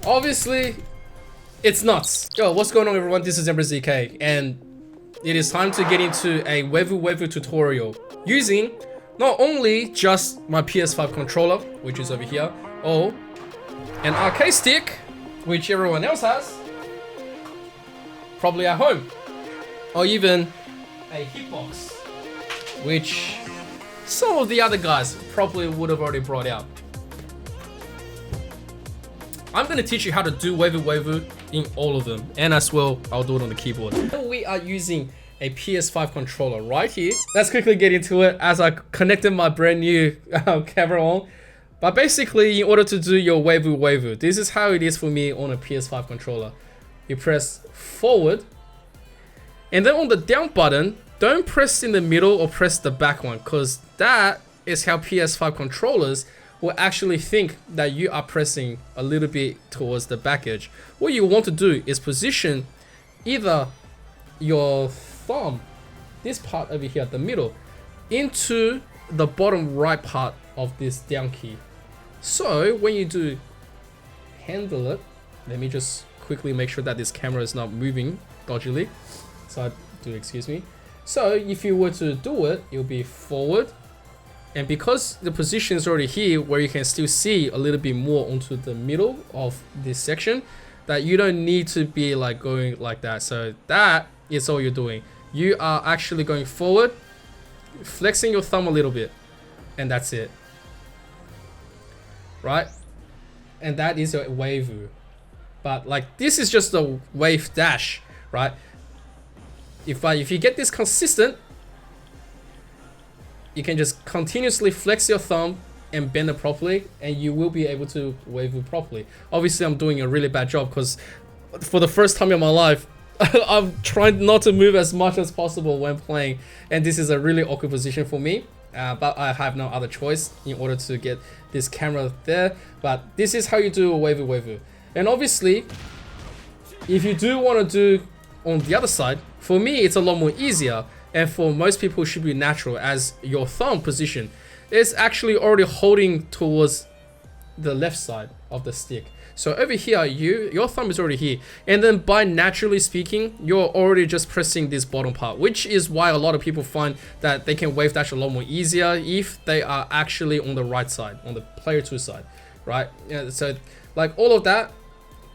Obviously, it's nuts. Yo, what's going on everyone? This is EmperorZK and it is time to get into a Wavedash tutorial using not only just my PS5 controller, which is over here, or an arcade stick, which everyone else has, probably at home, or even a Heatbox, which some of the other guys probably would have already brought out. I'm going to teach you how to do Wavedash in all of them, and as well, I'll do it on the keyboard. We are using a PS5 controller right here. Let's quickly get into it as I connected my brand new camera on. But basically, in order to do your Wavedash, this is how it is for me on a PS5 controller. You press forward, and then on the down button, don't press in the middle or press the back one, because that is how PS5 controllers will actually think that you are pressing a little bit towards the back edge. What you want to do is position either your thumb, this part over here at the middle, into the bottom right part of this down key. So when you do handle it, let me just quickly make sure that this camera is not moving dodgily. So I do, excuse me. So if you were to do it, it'll be forward. And because the position is already here where you can still see a little bit more onto the middle of this section, that you don't need to be like going like that. So that is all you're doing. You are actually going forward, flexing your thumb a little bit, and that's it. Right? And that is a Wavedash. But like this is just a Wavedash, right? If you get this consistent, you can just continuously flex your thumb and bend it properly, and you will be able to Wavedash properly. Obviously, I'm doing a really bad job because for the first time in my life, I'm trying not to move as much as possible when playing, and this is a really awkward position for me. But I have no other choice in order to get this camera there. But this is how you do a Wavedash. And obviously, if you do want to do on the other side, for me, it's a lot more easier. And for most people, it should be natural, as your thumb position is actually already holding towards the left side of the stick. So over here, your thumb is already here. And then by naturally speaking, you're already just pressing this bottom part, which is why a lot of people find that they can Wavedash a lot more easier if they are actually on the right side, on the player 2 side, right? Yeah, so like all of that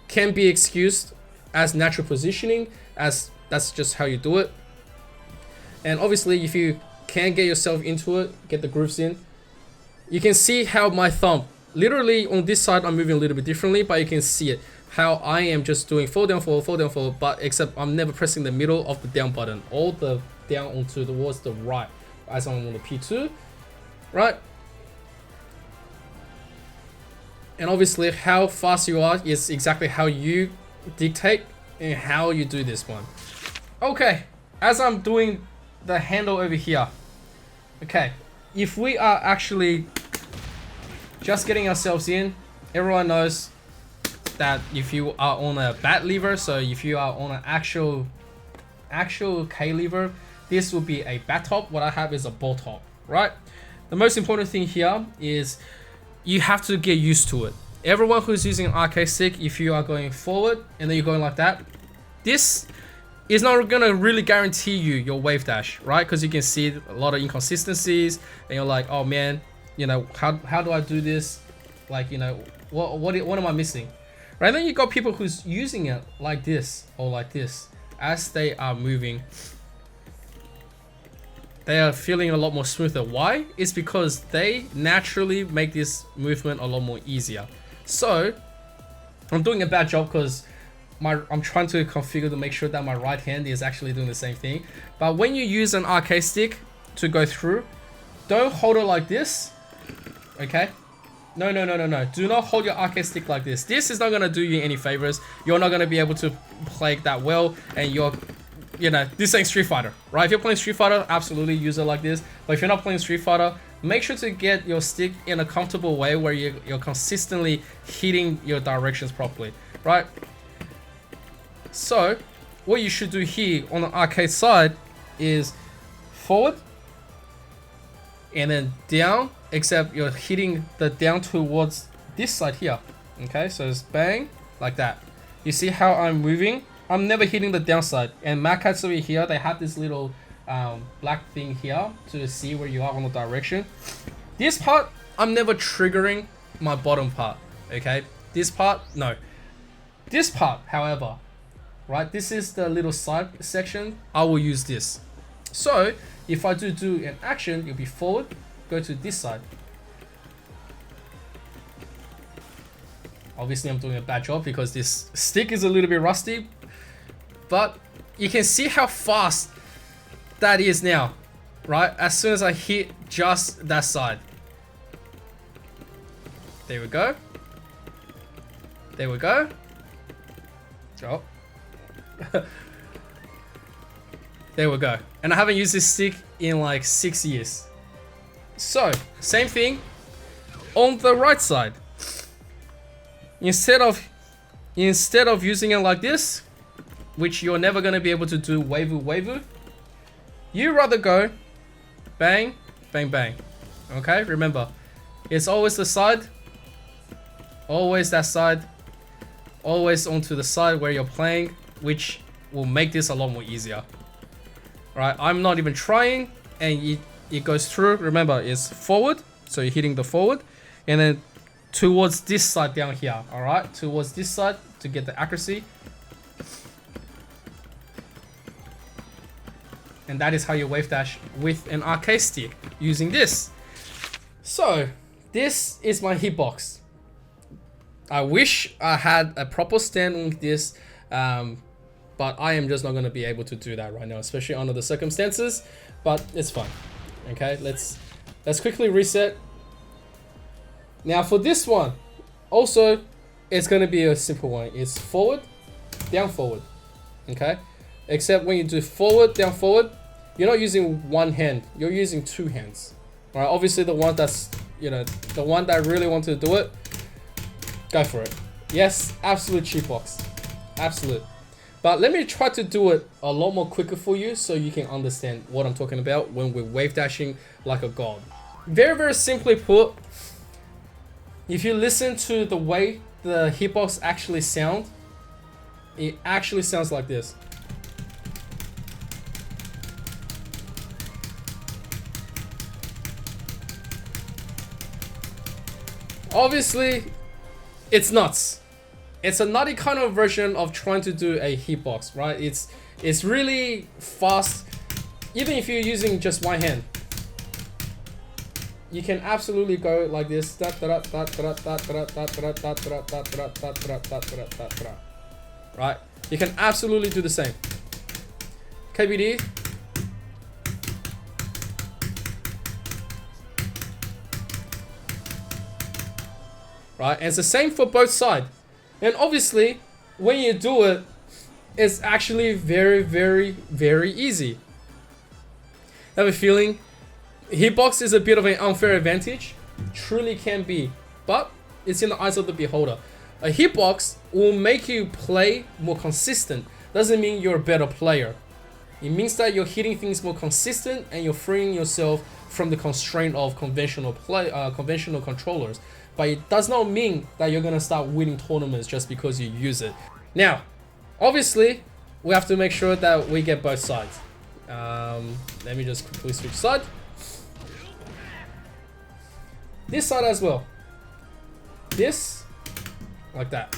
can be excused as natural positioning, as that's just how you do it. And obviously, if you can get yourself into it, get the grooves in, you can see how my thumb, literally on this side, I'm moving a little bit differently, but you can see it, how I am just doing forward, down, forward, but except I'm never pressing the middle of the down button, all the down onto towards the right, as I'm on the P2, right? And obviously, how fast you are is exactly how you dictate and how you do this one. Okay, as I'm doing the handle over here, okay, if we are actually just getting ourselves in, everyone knows that if you are on a bat lever, so if you are on an actual K lever, this will be a bat top. What I have is a ball top, right? The most important thing here is you have to get used to it. Everyone who's using an arcade stick, if you are going forward and then you're going like that, this is not gonna really guarantee you your Wavedash, right? Because you can see a lot of inconsistencies, and you're like, oh man, you know, how do I do this? Like, you know, what am I missing? Right? Then you got people who's using it like this or like this. As they are moving, they are feeling a lot more smoother. Why? It's because they naturally make this movement a lot more easier. So I'm doing a bad job because I'm trying to configure to make sure that my right hand is actually doing the same thing. But when you use an arcade stick to go through, don't hold it like this, okay? No. Do not hold your arcade stick like this. This is not going to do you any favors. You're not going to be able to play that well, and you know, this ain't Street Fighter, right? If you're playing Street Fighter, absolutely use it like this. But if you're not playing Street Fighter, make sure to get your stick in a comfortable way where you're consistently hitting your directions properly, right? So what you should do here on the arcade side is forward and then down, except you're hitting the down towards this side here. Okay, so it's bang, like that. You see how I'm moving? I'm never hitting the downside. And Macats over here, they have this little black thing here to see where you are on the direction. This part, I'm never triggering my bottom part, okay? This part, no. This part, however, right, this is the little side section, I will use this. So, if I do an action, it'll be forward, go to this side. Obviously, I'm doing a bad job because this stick is a little bit rusty, but you can see how fast that is now, right? As soon as I hit just that side. There we go. There we go. Oh. There we go. And I haven't used this stick in like 6 years. So, same thing on the right side. Instead of using it like this, which you're never going to be able to do waivu, you rather go bang, bang, bang. Okay, remember, it's always the side, always that side, always onto the side where you're playing, which will make this a lot more easier. Right, I'm not even trying, and it goes through. Remember, it's forward, so you're hitting the forward, and then towards this side down here. All right, towards this side to get the accuracy. And that is how you wave dash with an arcade stick using this. So this is my hitbox. I wish I had a proper stand with this, but I am just not going to be able to do that right now, especially under the circumstances. But it's fine. Okay, let's quickly reset. Now for this one, also it's going to be a simple one. It's forward, down, forward. Okay, except when you do forward, down, forward, you're not using one hand, you're using two hands. All right, obviously the one that's, the one that really wants to do it, go for it. Yes, absolute cheap box, absolute. But let me try to do it a lot more quicker for you so you can understand what I'm talking about when we're wave dashing like a god. Very, very simply put, if you listen to the way the hitbox actually sound, it actually sounds like this. Obviously, it's nuts. It's a nutty kind of version of trying to do a hitbox, right? It's really fast. Even if you're using just one hand, you can absolutely go like this. Right? You can absolutely do the same. KBD. Right? And it's the same for both sides. And obviously, when you do it, it's actually very, very, very easy. I have a feeling hitbox is a bit of an unfair advantage. Truly can be. But it's in the eyes of the beholder. A hitbox will make you play more consistent. Doesn't mean you're a better player. It means that you're hitting things more consistent and you're freeing yourself from the constraint of conventional controllers. But it does not mean that you're gonna start winning tournaments just because you use it. Now, obviously, we have to make sure that we get both sides. Let me just quickly switch side. This side as well. This, like that.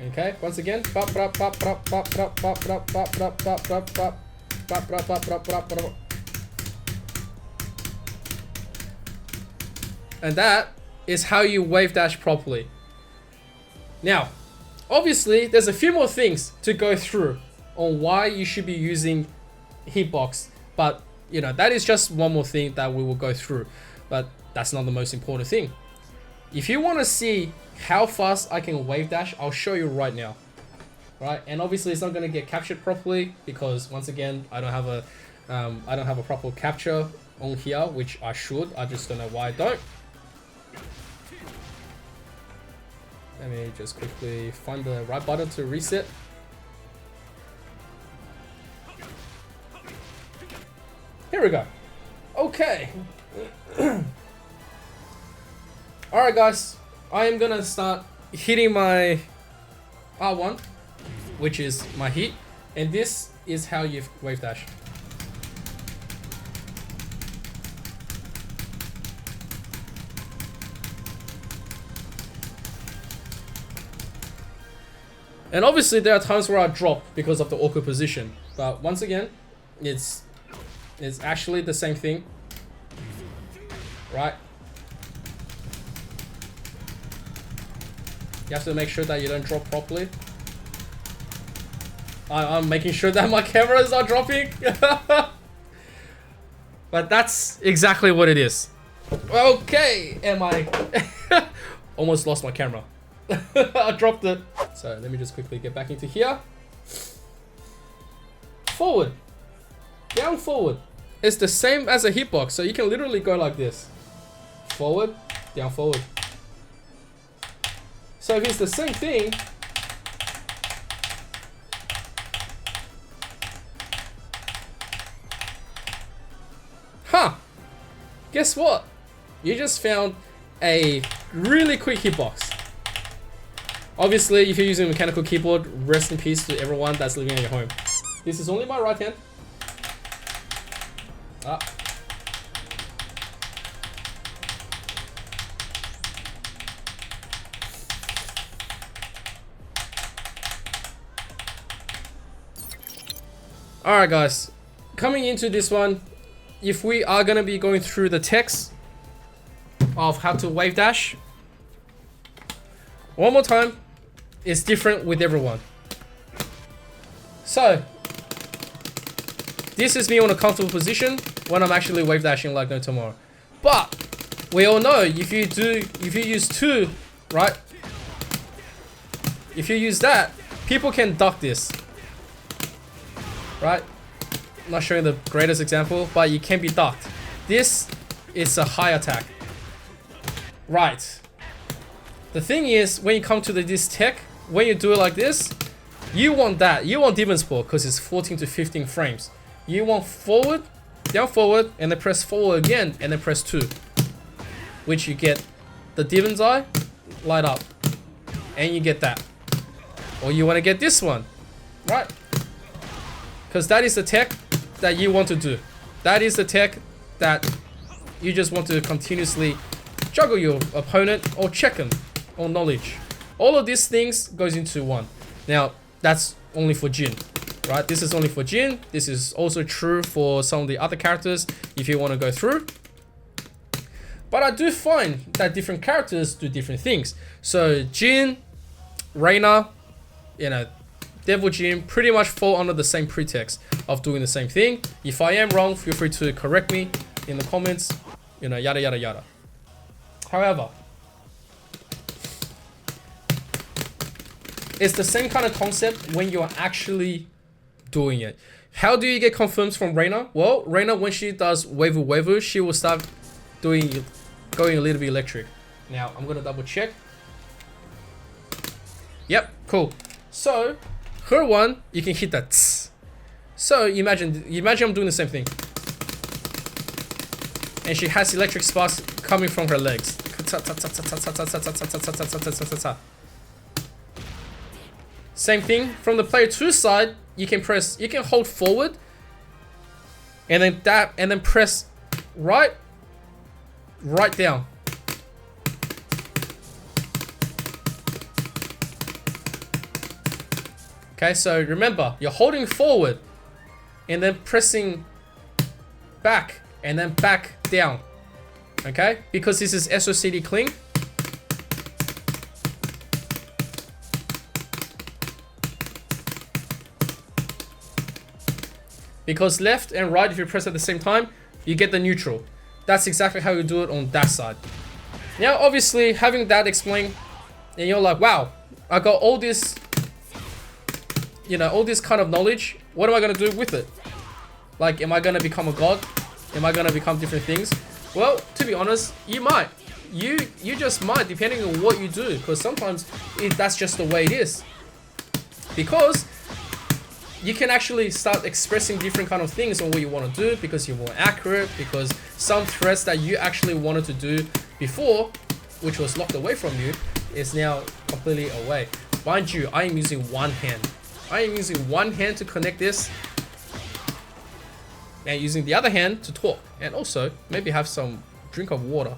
Okay, once again. And that is how you wave dash properly. Now, obviously, there's a few more things to go through on why you should be using hitbox, but that is just one more thing that we will go through, but that's not the most important thing. If you want to see how fast I can wave dash, I'll show you right now. Right, and obviously it's not going to get captured properly because once again I don't have a proper capture on here, which I should. I just don't know why I don't. Let me just quickly find the right button to reset. Here we go. Okay. Alright guys, I am gonna start hitting my R1, which is my hit, and this is how you wave dash. And obviously there are times where I drop because of the awkward position, but once again, it's actually the same thing, right? You have to make sure that you don't drop properly. I'm making sure that my camera is not dropping. But that's exactly what it is. Okay, am I almost lost my camera. I dropped it. So let me just quickly get back into here. Forward, down, forward. It's the same as a hitbox, so you can literally go like this. Forward, down, forward. So if it's the same thing, huh, guess what? You just found a really quick hitbox. Obviously, if you're using a mechanical keyboard, rest in peace to everyone that's living at your home. This is only my right hand. Ah. Alright guys, coming into this one, if we are going to be going through the text of how to wave dash, one more time, it's different with everyone. So, this is me on a comfortable position when I'm actually wave dashing like no tomorrow. But, we all know, if you use two, right? If you use that, people can duck this. Right? I'm not showing the greatest example, but you can be ducked. This is a high attack. Right. The thing is, when you come to this tech, when you do it like this, you want that. You want Demon's Paw because it's 14 to 15 frames. You want forward, down, forward, and then press forward again, and then press 2. Which you get the Demon's Eye, light up. And you get that. Or you want to get this one. Right? Because that is the tech that you want to do. That is the tech that you just want to continuously juggle your opponent or check him or knowledge. All of these things goes into one. Now, that's only for Jin, right? This is only for Jin. This is also true for some of the other characters if you want to go through. But I do find that different characters do different things. So Jin, Reina, you know, Devil Jin pretty much fall under the same pretext of doing the same thing. If I am wrong, feel free to correct me in the comments, you know, yada yada yada. However, it's the same kind of concept when you are actually doing it. How do you get confirms from Reina? Well, Reina, when she does Wavu Wavu, she will start going a little bit electric. Now, I'm gonna double check. Yep, cool. So, her one, you can hit that tss. So imagine I'm doing the same thing. And she has electric sparks coming from her legs. Same thing from the player 2 side, you can hold forward and then dab and then press right down. Okay, so remember, you're holding forward and then pressing back and then back down. Okay, because this is SOCD cling. Because left and right, if you press at the same time, you get the neutral. That's exactly how you do it on that side. Now, obviously, having that explained, and you're like, wow, I got all this, you know, all this kind of knowledge. What am I going to do with it? Like, am I going to become a god? Am I going to become different things? Well, to be honest, you might. You just might, depending on what you do. Because sometimes that's just the way it is. Because you can actually start expressing different kind of things on what you want to do because you're more accurate, because some threads that you actually wanted to do before, which was locked away from you, is now completely away. Mind you, I am using one hand. I am using one hand to connect this, and using the other hand to talk, and also maybe have some drink of water.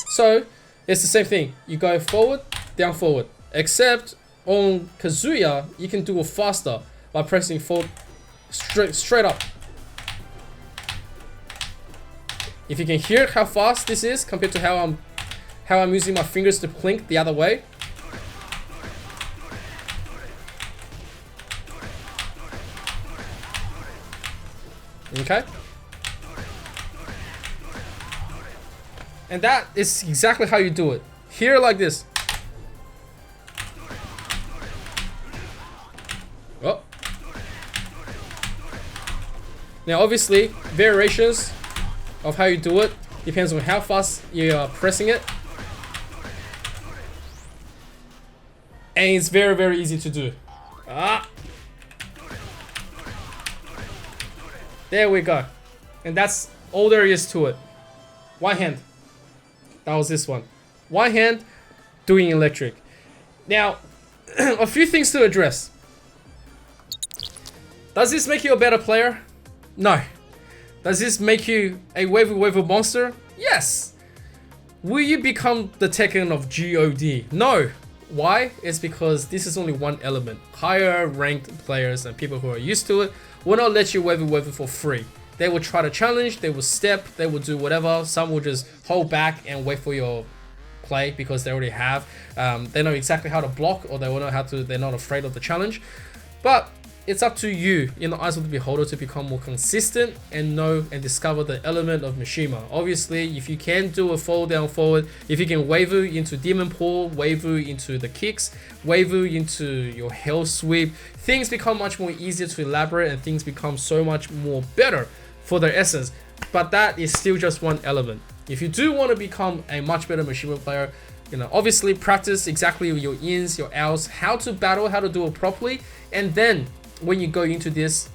So it's the same thing. You go forward, down, forward. Except on Kazuya, you can do it faster by pressing forward, straight up. If you can hear how fast this is compared to how I'm using my fingers to blink the other way. Okay. And that is exactly how you do it. Here like this. Oh. Now obviously, variations of how you do it depends on how fast you are pressing it. And it's very, very easy to do. There we go. And that's all there is to it. One hand. That was this one. One hand doing electric. Now, a few things to address. Does this make you a better player? No. Does this make you a waifu monster? Yes. Will you become the Tekken of God? No. Why? It's because this is only one element. Higher ranked players and people who are used to it will not let you waifu for free. They will try to challenge, they will step, they will do whatever. Some will just hold back and wait for your play because they already have. They know exactly how to block, or they will know how to, they're not afraid of the challenge. But it's up to you, in the eyes of the beholder, to become more consistent and know and discover the element of Mishima. Obviously, if you can do a forward down forward, if you can waifu into Demon Pull, waifu into the kicks, waifu into your Hell Sweep, things become much more easier to elaborate and things become so much more better for their essence. But that is still just one element. If you do want to become a much better Mishima player, you know, obviously practice exactly your ins, your outs, how to battle, how to do it properly, and then when you go into this,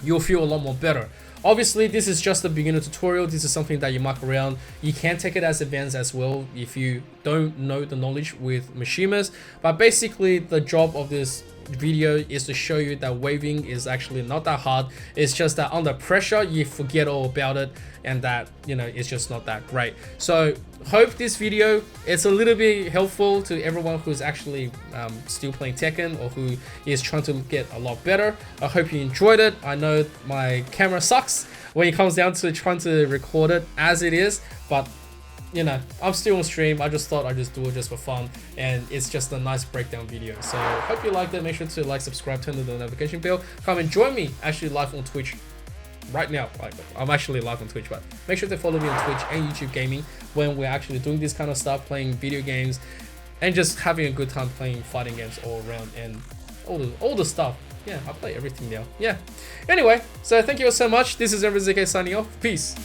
you'll feel a lot more better. Obviously, this is just a beginner tutorial. This is something that you muck around. You can take it as advanced as well if you don't know the knowledge with Mishimas. But basically, the job of this video is to show you that waving is actually not that hard. It's just that under pressure, you forget all about it, and that, you know, it's just not that great. So hope this video is a little bit helpful to everyone who's actually still playing Tekken or who is trying to get a lot better. I hope you enjoyed it. I know my camera sucks when it comes down to trying to record it as it is, but you know, I'm still on stream. I just thought I'd just do it just for fun, and it's just a nice breakdown video. So hope you liked it. Make sure to like, subscribe, turn on the notification bell. Come and join me actually live on Twitch right now. Like, I'm actually live on Twitch, but make sure to follow me on Twitch and YouTube Gaming when we're actually doing this kind of stuff, playing video games and just having a good time playing fighting games all around and all the stuff. Yeah, I play everything now. Yeah. Anyway, so thank you all so much. This is MZK signing off. Peace.